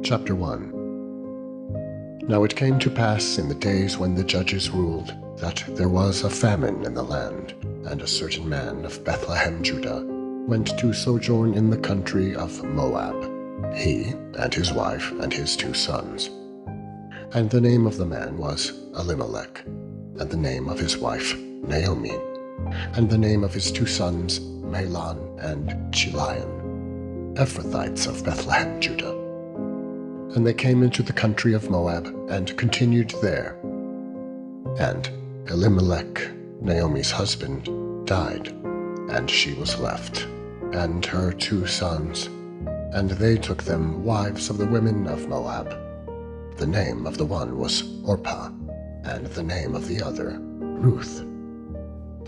Chapter 1. Now it came to pass in the days when the judges ruled, that there was a famine in the land, and a certain man of Bethlehem, Judah, went to sojourn in the country of Moab, he and his wife and his 2 sons. And the name of the man was Elimelech, and the name of his wife Naomi, and the name of his 2 sons Mahlon and Chilion, Ephrathites of Bethlehem, Judah. And they came into the country of Moab, and continued there. And Elimelech, Naomi's husband, died, and she was left, and her 2 sons, and they took them wives of the women of Moab. The name of the one was Orpah, and the name of the other Ruth.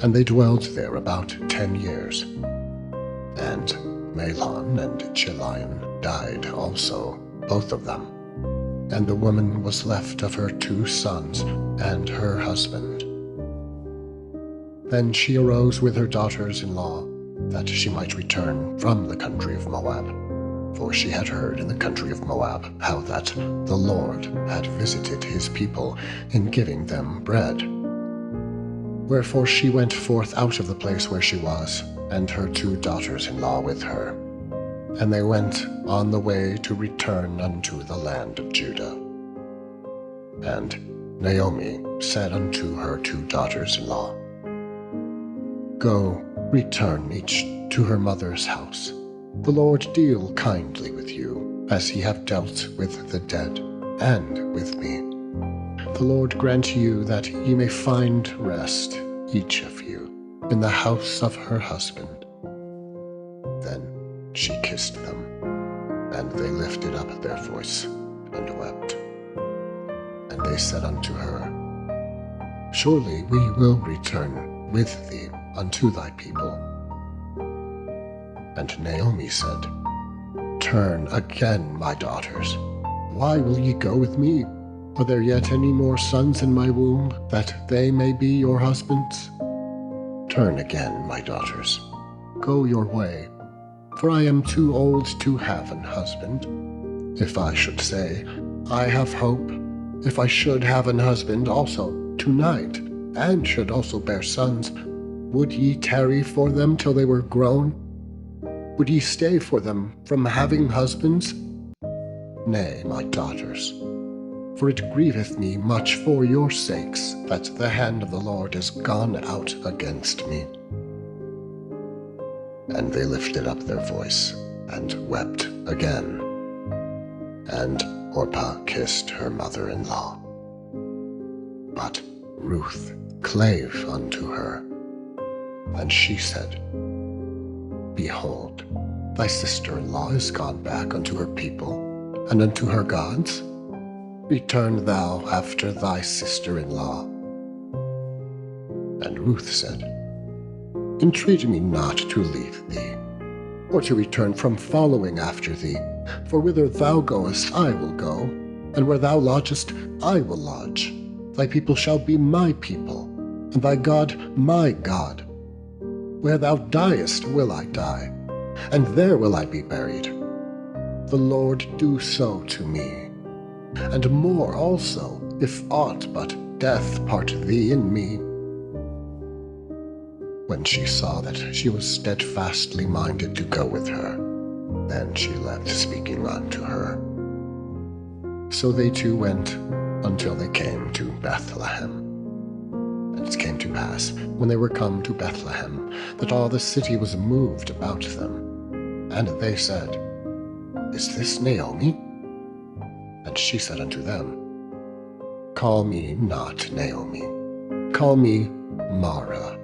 And they dwelled there about 10 years. And Mahlon and Chilion died also, both of them. And the woman was left of her 2 sons and her husband. Then she arose with her daughters-in-law, that she might return from the country of Moab. For she had heard in the country of Moab how that the Lord had visited his people in giving them bread. Wherefore she went forth out of the place where she was, and her 2 daughters-in-law with her. And they went on the way to return unto the land of Judah. And Naomi said unto her 2 daughters-in-law, Go, return each to her mother's house. The Lord deal kindly with you, as he hath dealt with the dead, and with me. The Lord grant you that ye may find rest, each of you, in the house of her husband. Then she kissed them, and they lifted up their voice, and wept. And they said unto her, Surely we will return with thee unto thy people. And Naomi said, Turn again, my daughters. Why will ye go with me? Are there yet any more sons in my womb, that they may be your husbands? Turn again, my daughters. Go your way. For I am too old to have an husband. If I should say, I have hope, if I should have an husband also tonight, and should also bear sons, would ye tarry for them till they were grown? Would ye stay for them from having husbands? Nay, my daughters, for it grieveth me much for your sakes that the hand of the Lord is gone out against me. And they lifted up their voice, and wept again. And Orpah kissed her mother-in-law. But Ruth clave unto her. And she said, Behold, thy sister-in-law is gone back unto her people, and unto her gods. Return thou after thy sister-in-law. And Ruth said, Entreat me not to leave thee, or to return from following after thee. For whither thou goest I will go, and where thou lodgest I will lodge. Thy people shall be my people, and thy God my God. Where thou diest will I die, and there will I be buried. The Lord do so to me, and more also, if aught but death part thee and me. When she saw that she was steadfastly minded to go with her, then she left speaking unto her. So they 2 went until they came to Bethlehem. And it came to pass, when they were come to Bethlehem, that all the city was moved about them. And they said, Is this Naomi? And she said unto them, Call me not Naomi, call me Mara.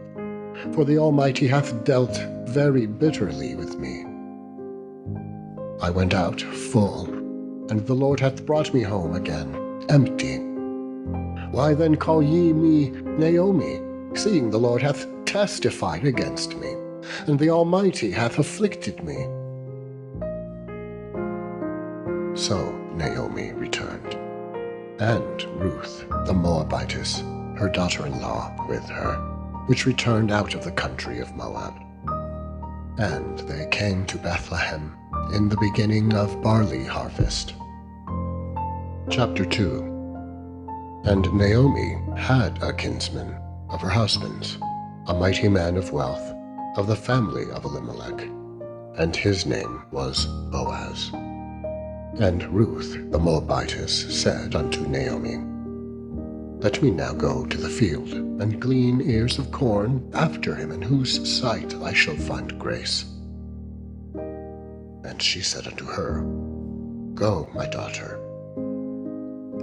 For the Almighty hath dealt very bitterly with me. I went out full, and the Lord hath brought me home again empty. Why then call ye me Naomi, seeing the Lord hath testified against me, and the Almighty hath afflicted me? So Naomi returned, and Ruth the Moabitess, her daughter-in-law, with her, which returned out of the country of Moab. And they came to Bethlehem in the beginning of barley harvest. Chapter 2. And Naomi had a kinsman of her husband's, a mighty man of wealth, of the family of Elimelech, and his name was Boaz. And Ruth the Moabitess said unto Naomi, Let me now go to the field, and glean ears of corn after him in whose sight I shall find grace. And she said unto her, Go, my daughter.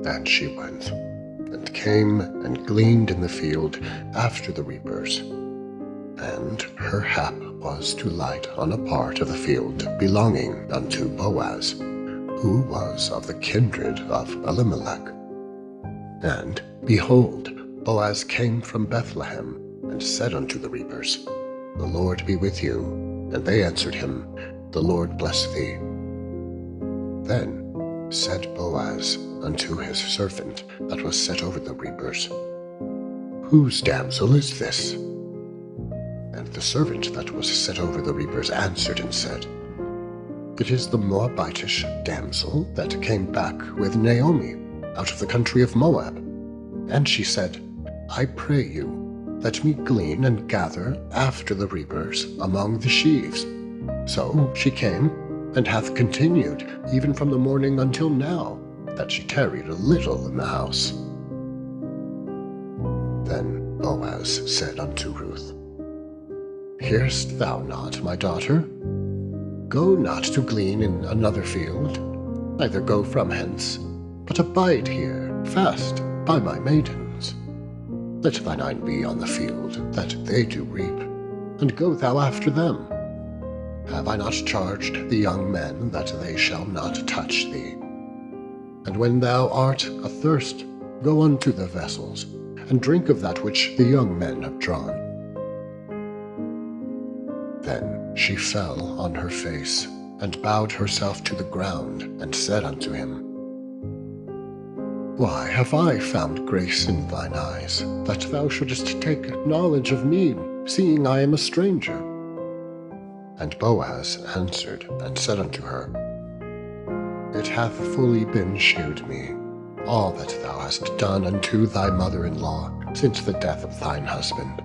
And she went, and came and gleaned in the field after the reapers. And her hap was to light on a part of the field belonging unto Boaz, who was of the kindred of Elimelech. And, behold, Boaz came from Bethlehem, and said unto the reapers, The Lord be with you. And they answered him, The Lord bless thee. Then said Boaz unto his servant that was set over the reapers, Whose damsel is this? And the servant that was set over the reapers answered and said, It is the Moabitish damsel that came back with Naomi out of the country of Moab. And she said, I pray you, let me glean and gather after the reapers among the sheaves. So she came, and hath continued even from the morning until now, that she tarried a little in the house. Then Boaz said unto Ruth, Hearest thou not, my daughter? Go not to glean in another field, neither go from hence, but abide here fast by my maidens. Let thine eye be on the field, that they do reap, and go thou after them. Have I not charged the young men that they shall not touch thee? And when thou art athirst, go unto the vessels, and drink of that which the young men have drawn. Then she fell on her face, and bowed herself to the ground, and said unto him, Why have I found grace in thine eyes, that thou shouldest take knowledge of me, seeing I am a stranger? And Boaz answered and said unto her, It hath fully been shewed me, all that thou hast done unto thy mother-in-law since the death of thine husband,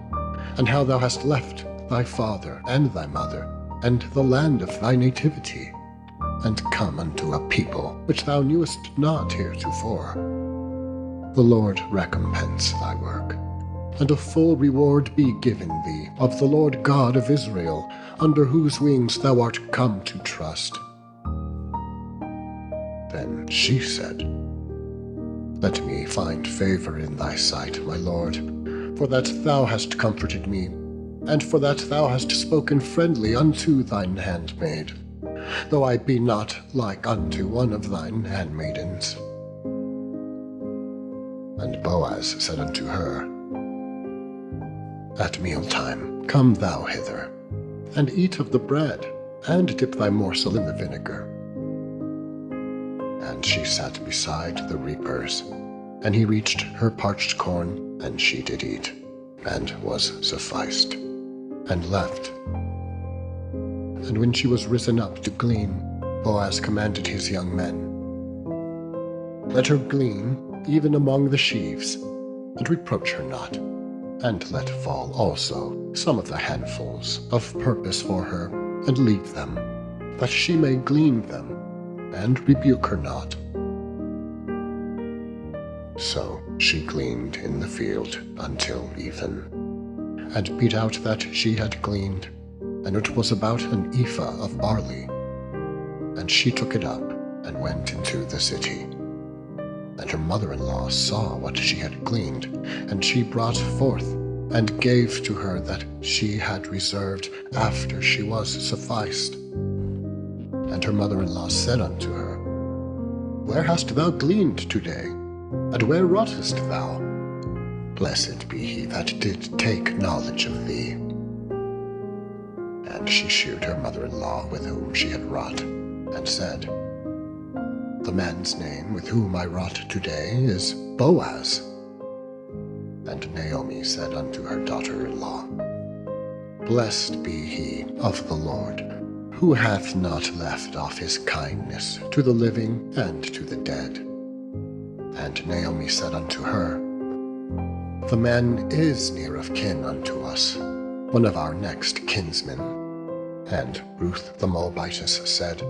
and how thou hast left thy father and thy mother, and the land of thy nativity, and come unto a people which thou knewest not heretofore. The Lord recompense thy work, and a full reward be given thee of the Lord God of Israel, under whose wings thou art come to trust. Then she said, Let me find favor in thy sight, my Lord, for that thou hast comforted me, and for that thou hast spoken friendly unto thine handmaid, though I be not like unto one of thine handmaidens. And Boaz said unto her, At mealtime come thou hither, and eat of the bread, and dip thy morsel in the vinegar. And she sat beside the reapers, and he reached her parched corn, and she did eat, and was sufficed, and left. And when she was risen up to glean, Boaz commanded his young men, Let her glean even among the sheaves, and reproach her not, and let fall also some of the handfuls of purpose for her, and leave them, that she may glean them, and rebuke her not. So she gleaned in the field until even, and beat out that she had gleaned, and it was about an ephah of barley. And she took it up, and went into the city. And her mother-in-law saw what she had gleaned, and she brought forth, and gave to her that she had reserved after she was sufficed. And her mother-in-law said unto her, Where hast thou gleaned today? And where wroughtest thou? Blessed be he that did take knowledge of thee. And she shewed her mother-in-law with whom she had wrought, and said, The man's name with whom I wrought today is Boaz. And Naomi said unto her daughter-in-law, Blessed be he of the Lord, who hath not left off his kindness to the living and to the dead. And Naomi said unto her, The man is near of kin unto us, one of our next kinsmen. And Ruth the Moabitess said,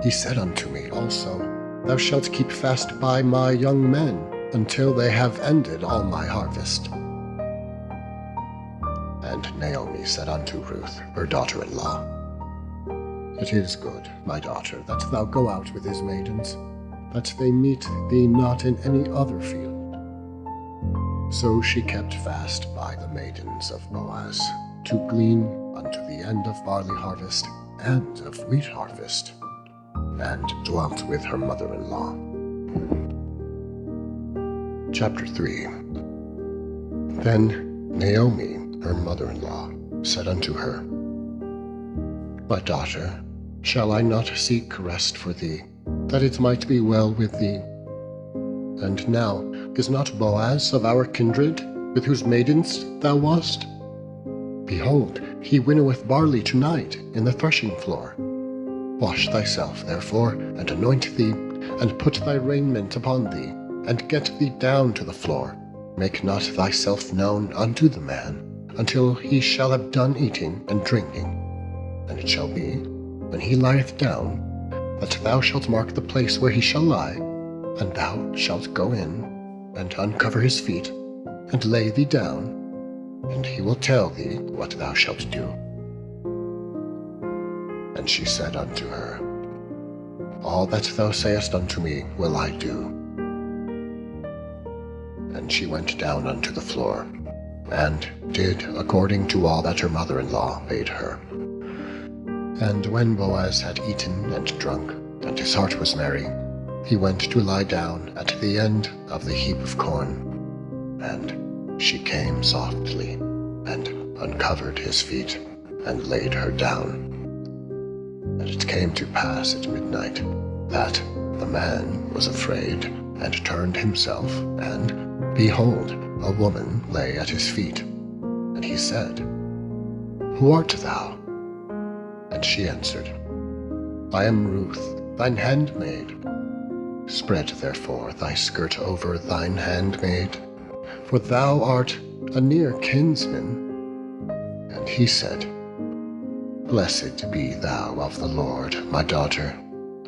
He said unto me also, Thou shalt keep fast by my young men, until they have ended all my harvest. And Naomi said unto Ruth, her daughter-in-law, It is good, my daughter, that thou go out with his maidens, that they meet thee not in any other field. So she kept fast by the maidens of Boaz, to glean unto the end of barley harvest and of wheat harvest, and dwelt with her mother-in-law. Chapter 3. Then Naomi, her mother-in-law, said unto her, My daughter, shall I not seek rest for thee, that it might be well with thee? And now, is not Boaz of our kindred, with whose maidens thou wast? Behold, he winnoweth barley tonight in the threshing floor. Wash thyself, therefore, and anoint thee, and put thy raiment upon thee, and get thee down to the floor. Make not thyself known unto the man, until he shall have done eating and drinking. And it shall be, when he lieth down, that thou shalt mark the place where he shall lie, and thou shalt go in, and uncover his feet, and lay thee down, and he will tell thee what thou shalt do. And she said unto her, All that thou sayest unto me will I do. And she went down unto the floor, and did according to all that her mother-in-law bade her. And when Boaz had eaten and drunk, and his heart was merry, he went to lie down at the end of the heap of corn. And she came softly, and uncovered his feet, and laid her down. And it came to pass at midnight, that the man was afraid, and turned himself, and, behold, a woman lay at his feet. And he said, Who art thou? And she answered, I am Ruth, thine handmaid. Spread therefore thy skirt over thine handmaid, for thou art a near kinsman. And he said, Blessed be thou of the Lord, my daughter,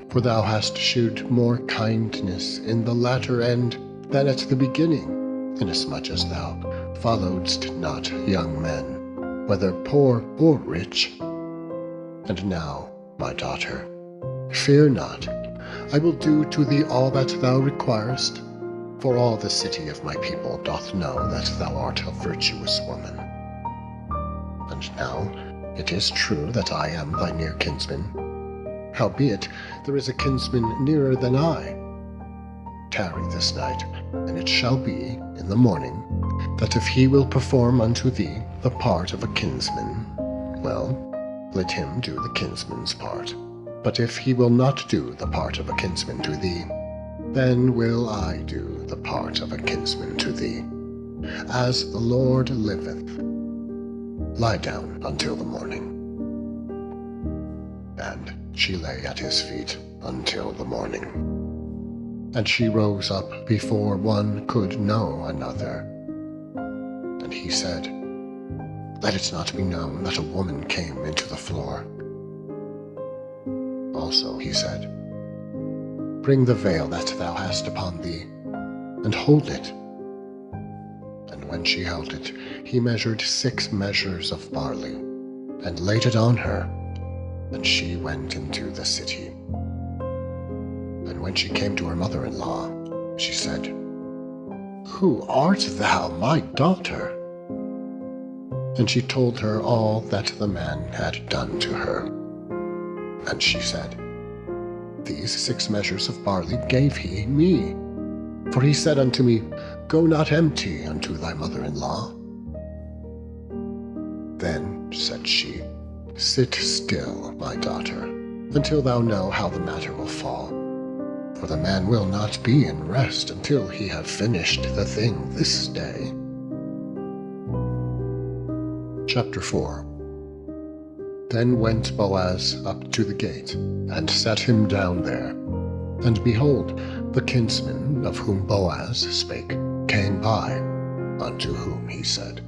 for thou hast shewed more kindness in the latter end than at the beginning, inasmuch as thou followedst not young men, whether poor or rich. And now, my daughter, fear not, I will do to thee all that thou requirest, for all the city of my people doth know that thou art a virtuous woman. And now it is true that I am thy near kinsman. Howbeit there is a kinsman nearer than I. Tarry this night, and it shall be in the morning, that if he will perform unto thee the part of a kinsman, well, let him do the kinsman's part. But if he will not do the part of a kinsman to thee, then will I do the part of a kinsman to thee. As the Lord liveth, lie down until the morning. And she lay at his feet until the morning. And she rose up before one could know another. And he said, Let it not be known that a woman came into the floor. Also he said, Bring the veil that thou hast upon thee, and hold it. And when she held it, he measured 6 measures of barley, and laid it on her, and she went into the city. And when she came to her mother-in-law, she said, Who art thou, my daughter? And she told her all that the man had done to her. And she said, These 6 measures of barley gave he me. For he said unto me, Go not empty unto thy mother-in-law. Then said she, Sit still, my daughter, until thou know how the matter will fall. For the man will not be in rest until he have finished the thing this day. Chapter 4. Then went Boaz up to the gate, and sat him down there. And behold, the kinsman of whom Boaz spake came by, unto whom he said,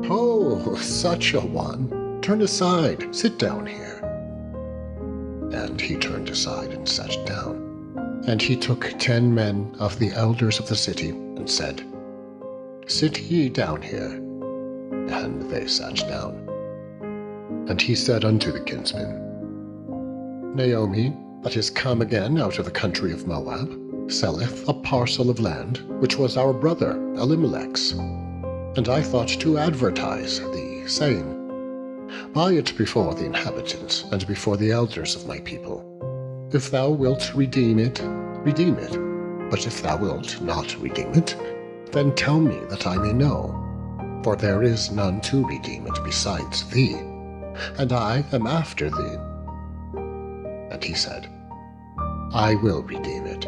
"Ho, such a one! Turn aside, sit down here." And he turned aside and sat down. And he took 10 men of the elders of the city, and said, "Sit ye down here." And they sat down. And he said unto the kinsman, "Naomi, that is come again out of the country of Moab, selleth a parcel of land, which was our brother Elimelech's. And I thought to advertise thee, saying, Buy it before the inhabitants, and before the elders of my people. If thou wilt redeem it, redeem it. But if thou wilt not redeem it, then tell me that I may know. For there is none to redeem it besides thee, and I am after thee." And he said, "I will redeem it."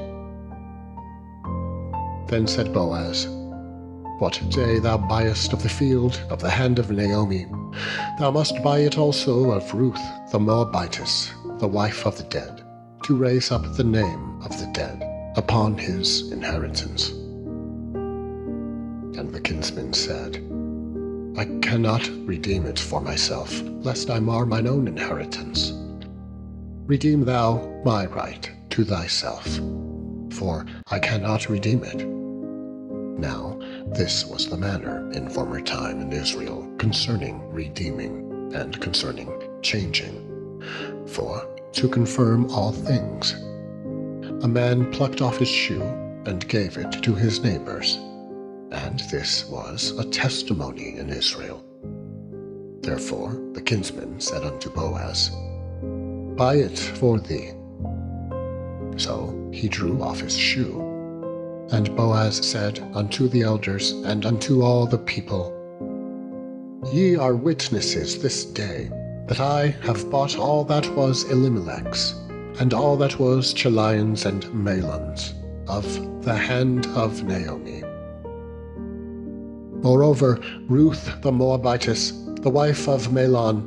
Then said Boaz, "What day thou buyest of the field of the hand of Naomi, thou must buy it also of Ruth the Moabitess, the wife of the dead, to raise up the name of the dead upon his inheritance." And the kinsman said, "I cannot redeem it for myself, lest I mar mine own inheritance. Redeem thou my right to thyself, for I cannot redeem it." Now this was the manner in former time in Israel concerning redeeming and concerning changing. For to confirm all things, a man plucked off his shoe and gave it to his neighbors, and this was a testimony in Israel. Therefore the kinsman said unto Boaz, "Buy it for thee." So he drew off his shoe. And Boaz said unto the elders and unto all the people, "Ye are witnesses this day that I have bought all that was Elimelech's, and all that was Chilion's and Mahlon's, of the hand of Naomi. Moreover, Ruth the Moabitess, the wife of Mahlon,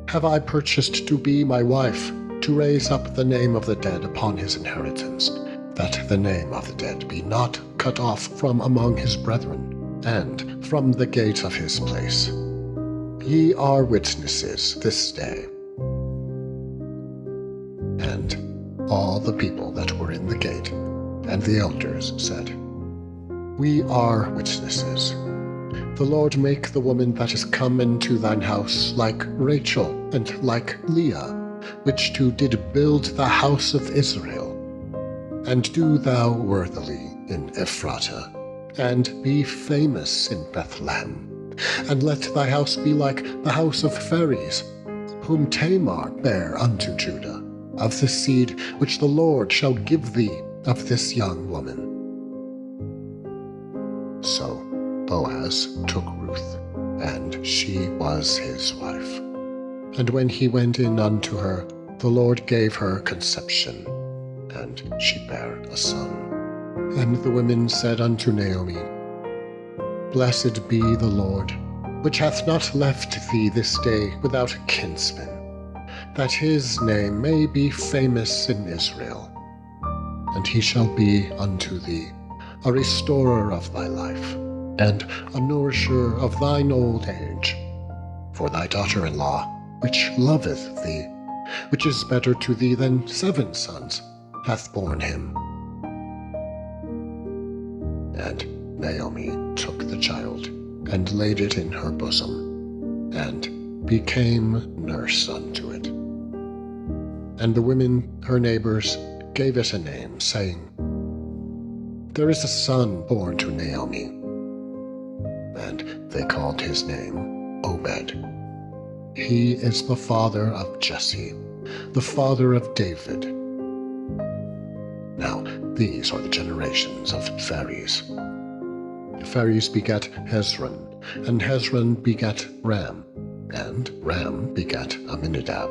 have I purchased to be my wife, to raise up the name of the dead upon his inheritance, that the name of the dead be not cut off from among his brethren, and from the gate of his place. Ye are witnesses this day." And all the people that were in the gate, and the elders, said, "We are witnesses. The Lord make the woman that is come into thine house like Rachel and like Leah, which two did build the house of Israel. And do thou worthily in Ephratah, and be famous in Bethlehem. And let thy house be like the house of Phares, whom Tamar bare unto Judah, of the seed which the Lord shall give thee of this young woman." So Boaz took Ruth, and she was his wife. And when he went in unto her, the Lord gave her conception, and she bare a son. And the women said unto Naomi, "Blessed be the Lord, which hath not left thee this day without a kinsman, that his name may be famous in Israel. And he shall be unto thee a restorer of thy life, and a nourisher of thine old age. For thy daughter-in-law, which loveth thee, which is better to thee than 7 sons, hath borne him." And Naomi took the child, and laid it in her bosom, and became nurse unto it. And the women, her neighbors, gave it a name, saying, "There is a son born to Naomi." And they called his name Obed. He is the father of Jesse, the father of David. Now these are the generations of Phares. Phares begat Hezron, and Hezron begat Ram, and Ram begat Amminadab,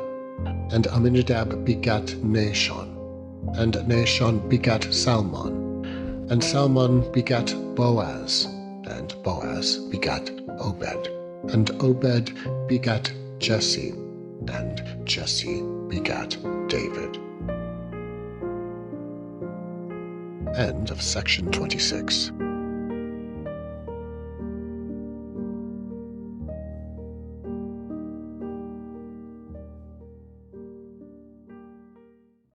and Amminadab begat Nahshon, and Nahshon begat Salmon, and Salmon begat Boaz, and Boaz begat Obed, and Obed begat Jesse, and Jesse begat David. End of section 26.